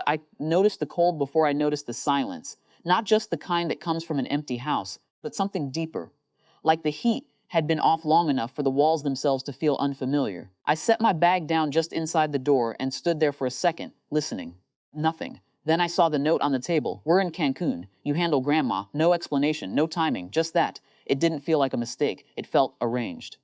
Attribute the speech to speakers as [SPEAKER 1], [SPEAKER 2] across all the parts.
[SPEAKER 1] I noticed the cold before I noticed the silence, not just the kind that comes from an empty house, but something deeper, like the heat had been off long enough for the walls themselves to feel unfamiliar. I set my bag down just inside the door and stood there for a second, listening. Nothing. Then I saw the note on the table. "We're in Cancun. You handle Grandma." No explanation, no timing, just that. It didn't feel like a mistake. It felt arranged.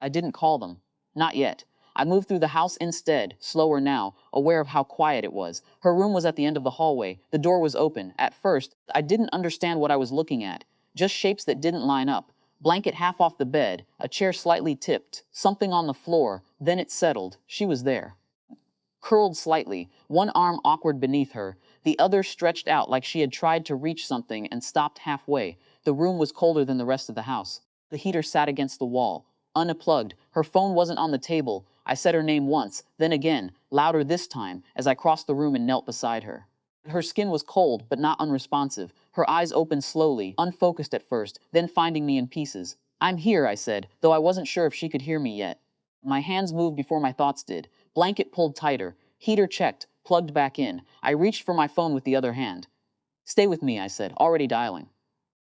[SPEAKER 1] I didn't call them. Not yet. I moved through the house instead, slower now, aware of how quiet it was. Her room was at the end of the hallway. The door was open. At first, I didn't understand what I was looking at. Just shapes that didn't line up. Blanket half off the bed, a chair slightly tipped, something on the floor. Then it settled. She was there. Curled slightly, one arm awkward beneath her, the other stretched out like she had tried to reach something and stopped halfway. The room was colder than the rest of the house. The heater sat against the wall, unplugged. Her phone wasn't on the table. I said her name once, then again, louder this time, as I crossed the room and knelt beside her. Her skin was cold, but not unresponsive. Her eyes opened slowly, unfocused at first, then finding me in pieces. "I'm here," I said, though I wasn't sure if she could hear me yet. My hands moved before my thoughts did. Blanket pulled tighter. Heater checked, plugged back in. I reached for my phone with the other hand. "Stay with me," I said, already dialing.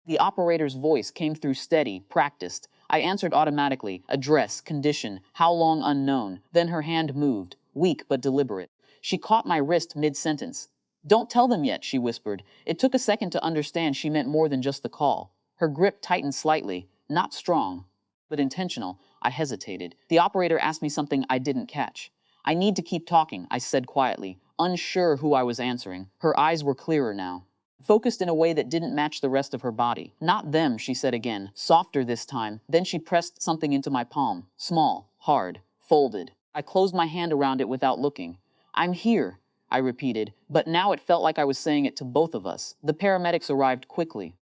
[SPEAKER 1] The operator's voice came through steady, practiced. I answered automatically. Address, condition, how long unknown. Then her hand moved, weak but deliberate. She caught my wrist mid-sentence. "Don't tell them yet," she whispered. It took a second to understand she meant more than just the call. Her grip tightened slightly, not strong, but intentional. I hesitated. The operator asked me something I didn't catch. "I need to keep talking," I said quietly, unsure who I was answering. Her eyes were clearer now, focused in a way that didn't match the rest of her body. "Not them," she said again, softer this time. Then she pressed something into my palm, small, hard, folded. I closed my hand around it without looking. "I'm here," I repeated, but now it felt like I was saying it to both of us. The paramedics arrived quickly.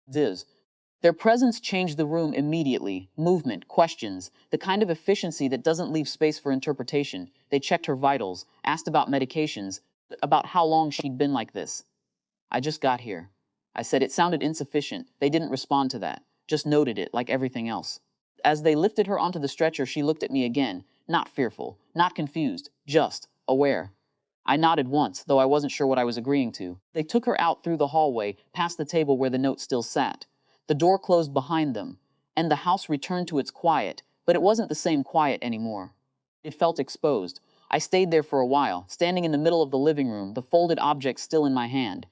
[SPEAKER 1] Their presence changed the room immediately. Movement, questions, the kind of efficiency that doesn't leave space for interpretation. They checked her vitals, asked about medications, about how long she'd been like this. "I just got here," I said. It sounded insufficient. They didn't respond to that, just noted it like everything else. As they lifted her onto the stretcher, she looked at me again, not fearful, not confused, just aware. I nodded once, though I wasn't sure what I was agreeing to. They took her out through the hallway, past the table where the note still sat. The door closed behind them, and the house returned to its quiet, but it wasn't the same quiet anymore. It felt exposed. I stayed there for a while, standing in the middle of the living room, the folded object still in my hand.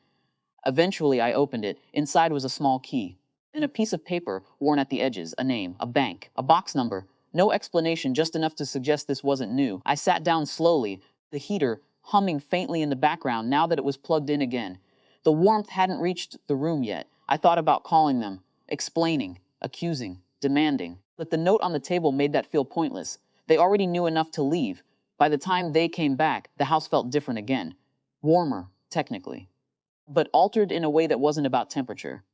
[SPEAKER 1] Eventually, I opened it. Inside was a small key, and a piece of paper worn at the edges, a name, a bank, a box number. No explanation, just enough to suggest this wasn't new. I sat down slowly, the heater humming faintly in the background now that it was plugged in again. The warmth hadn't reached the room yet. I thought about calling them, explaining, accusing, demanding. But the note on the table made that feel pointless. They already knew enough to leave. By the time they came back, the house felt different again. Warmer, technically, but altered in a way that wasn't about temperature.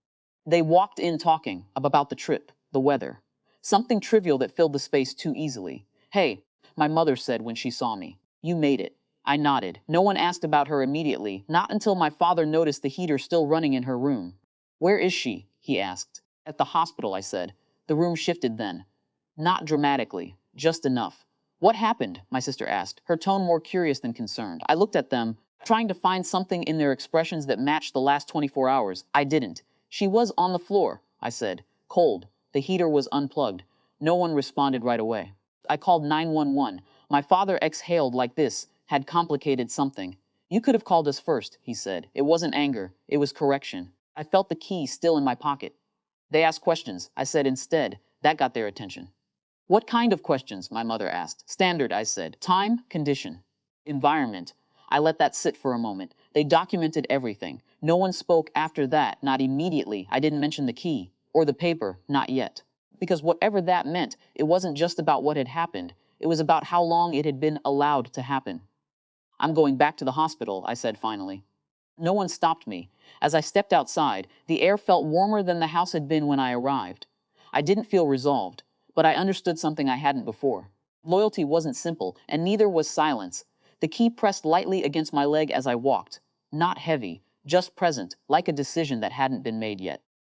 [SPEAKER 1] They walked in talking about the trip, the weather, something trivial that filled the space too easily. "Hey," my mother said when she saw me. "You made it." I nodded. No one asked about her immediately, not until my father noticed the heater still running in her room. "Where is she?" he asked. "At the hospital," I said. The room shifted then. Not dramatically, just enough. "What happened?" my sister asked, her tone more curious than concerned. I looked at them, trying to find something in their expressions that matched the last 24 hours. I didn't. "She was on the floor," I said. "Cold. The heater was unplugged." No one responded right away. I called 911. My father exhaled like this had complicated something. "You could have called us first," he said. It wasn't anger. It was correction. I felt the key still in my pocket. "They asked questions," I said instead. That got their attention. "What kind of questions?" my mother asked. "Standard," I said. "Time, condition, environment." I let that sit for a moment. They documented everything. No one spoke after that, not immediately. I didn't mention the key, or the paper, not yet. Because whatever that meant, it wasn't just about what had happened. It was about how long it had been allowed to happen. "I'm going back to the hospital," I said finally. No one stopped me. As I stepped outside, the air felt warmer than the house had been when I arrived. I didn't feel resolved, but I understood something I hadn't before. Loyalty wasn't simple, and neither was silence. The key pressed lightly against my leg as I walked. Not heavy, just present, like a decision that hadn't been made yet.